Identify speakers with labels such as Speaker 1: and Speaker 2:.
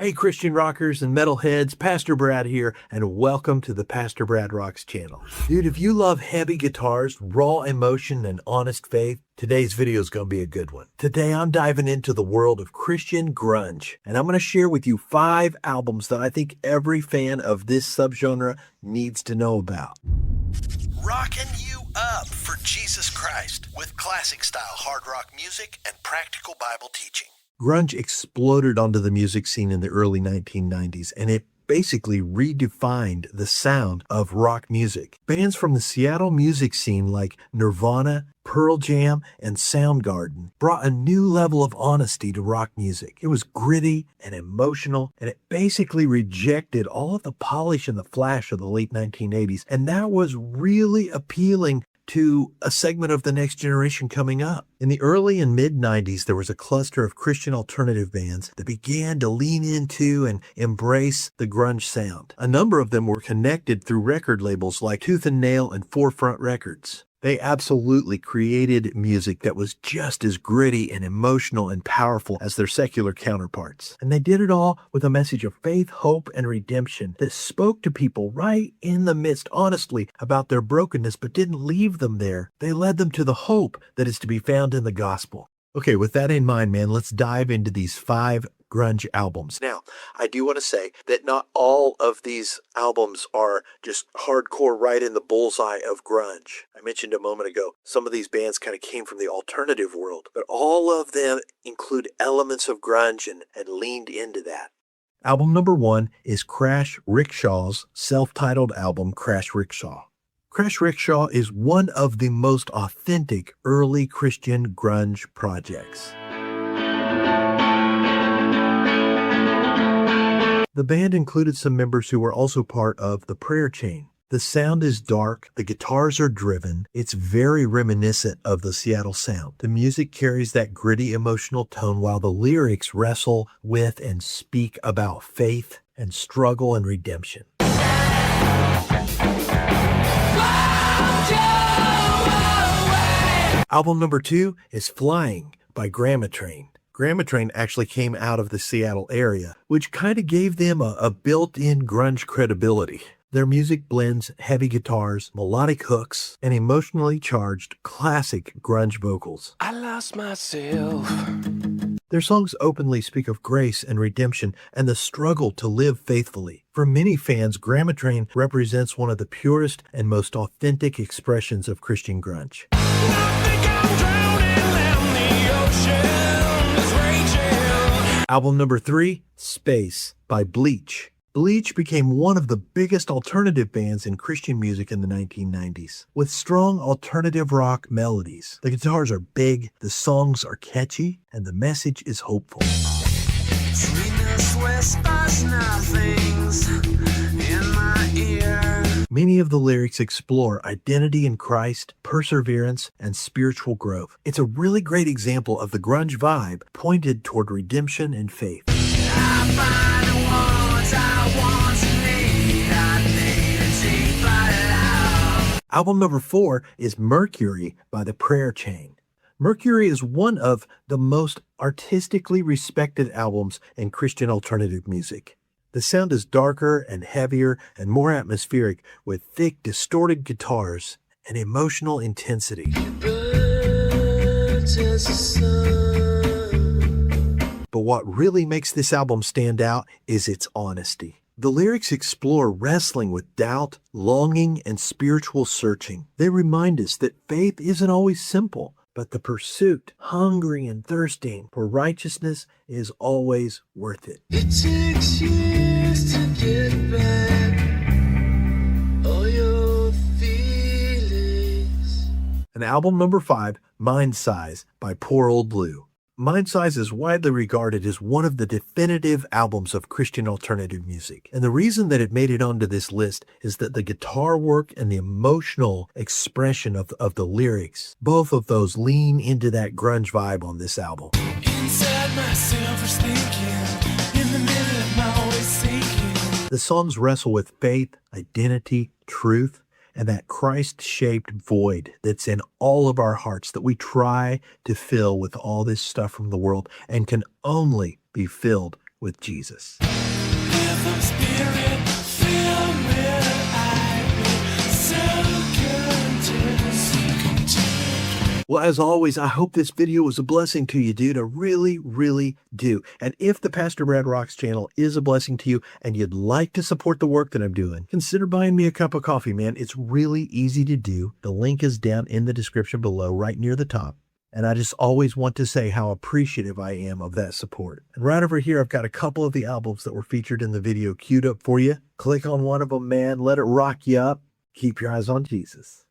Speaker 1: Hey Christian rockers and metalheads, Pastor Brad here, and welcome to the Pastor Brad Rocks channel. Dude, if you love heavy guitars, raw emotion, and honest faith, today's video is going to be a good one. Today I'm diving into the world of Christian grunge, and I'm going to share with you 5 albums that I think every fan of this subgenre needs to know about.
Speaker 2: Rocking you up for Jesus Christ with classic style hard rock music and practical Bible teaching.
Speaker 1: Grunge exploded onto the music scene in the early 1990s, and it basically redefined the sound of rock music. Bands from the Seattle music scene like Nirvana, Pearl Jam, and Soundgarden brought a new level of honesty to rock music. It was gritty and emotional, and it basically rejected all of the polish and the flash of the late 1980s, and that was really appealing to a segment of the next generation coming up. In the early and mid-90s, there was a cluster of Christian alternative bands that began to lean into and embrace the grunge sound. A number of them were connected through record labels like Tooth and Nail and Forefront Records. They absolutely created music that was just as gritty and emotional and powerful as their secular counterparts. And they did it all with a message of faith, hope, and redemption that spoke to people right in the midst, honestly, about their brokenness, but didn't leave them there. They led them to the hope that is to be found in the gospel. Okay, with that in mind, man, let's dive into these 5 grunge albums. Now, I do want to say that not all of these albums are just hardcore right in the bullseye of grunge. I mentioned a moment ago, some of these bands kind of came from the alternative world, but all of them include elements of grunge and leaned into that. Album number 1 is Crash Rickshaw's self-titled album, Crash Rickshaw. Crash Rickshaw is one of the most authentic early Christian grunge projects. The band included some members who were also part of the Prayer Chain. The sound is dark, the guitars are driven, it's very reminiscent of the Seattle sound. The music carries that gritty emotional tone while the lyrics wrestle with and speak about faith and struggle and redemption. Album number 2 is Flying by Grammatrain. Grammatrain actually came out of the Seattle area, which kind of gave them a built-in grunge credibility. Their music blends heavy guitars, melodic hooks, and emotionally charged classic grunge vocals.
Speaker 3: I lost myself.
Speaker 1: Their songs openly speak of grace and redemption and the struggle to live faithfully. For many fans, Grammatrain represents one of the purest and most authentic expressions of Christian grunge. Album number 3, Space by Bleach. Bleach became one of the biggest alternative bands in Christian music in the 1990s. With strong alternative rock melodies, the guitars are big, the songs are catchy, and the message is hopeful. Many of the lyrics explore identity in Christ, perseverance, and spiritual growth. It's a really great example of the grunge vibe pointed toward redemption and faith. Album number 4 is Mercury by the Prayer Chain. Mercury is one of the most artistically respected albums in Christian alternative music. The sound is darker and heavier and more atmospheric with thick, distorted guitars and emotional intensity. But what really makes this album stand out is its honesty. The lyrics explore wrestling with doubt, longing, and spiritual searching. They remind us that faith isn't always simple, but the pursuit, hungering and thirsting for righteousness is always worth it.
Speaker 3: It takes years to get back all your feelings.
Speaker 1: And album number 5, Mind Size by Poor Old Blue. Mind Size is widely regarded as one of the definitive albums of Christian alternative music. And the reason that it made it onto this list is that the guitar work and the emotional expression of the lyrics, both of those lean into that grunge vibe on this album.
Speaker 3: Inside myself is thinking, in the middle I'm always sinking.
Speaker 1: The songs wrestle with faith, identity, truth, and that Christ-shaped void that's in all of our hearts that we try to fill with all this stuff from the world and can only be filled with Jesus.
Speaker 3: Live from spirit, filled with I so content.
Speaker 1: Well, as always, I hope this video was a blessing to you, dude. I really, really do. And if the Pastor Brad Rocks channel is a blessing to you and you'd like to support the work that I'm doing, consider buying me a cup of coffee, man. It's really easy to do. The link is down in the description below, right near the top. And I just always want to say how appreciative I am of that support. And right over here, I've got a couple of the albums that were featured in the video queued up for you. Click on one of them, man. Let it rock you up. Keep your eyes on Jesus.